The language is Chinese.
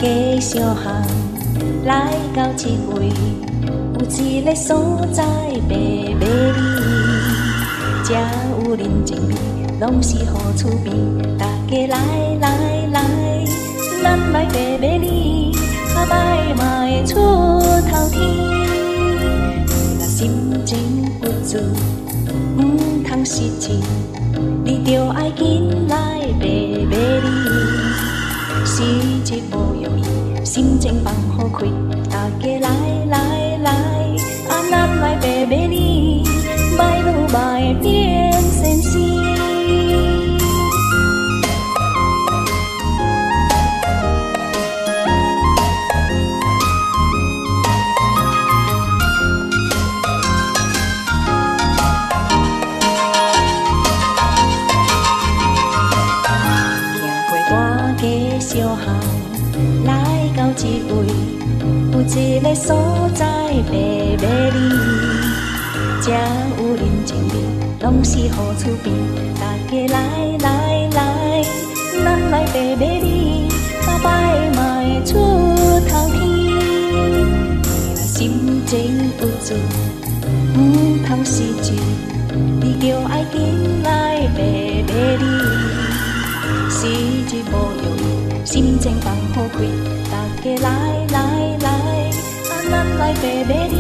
家小巷来到这位，有一个所在白马里，这有人情味，拢是好趣味。大家来，咱来白马里，较歹嘛会出头天。若心情不足，唔通失志，你着爱紧来白马里。时日无容易，心情放好开，大家来，咱来白马里，歹愈歹变仙仙。小巷来到这位，有一个所在白马里，这有人情味，拢是好趣味。大家来，咱来白马里，较歹嘛会出头天。若心情有罪，唔通失志，你着爱紧来白马里。时日无容易，心情放好开，大家来，咱来白马里。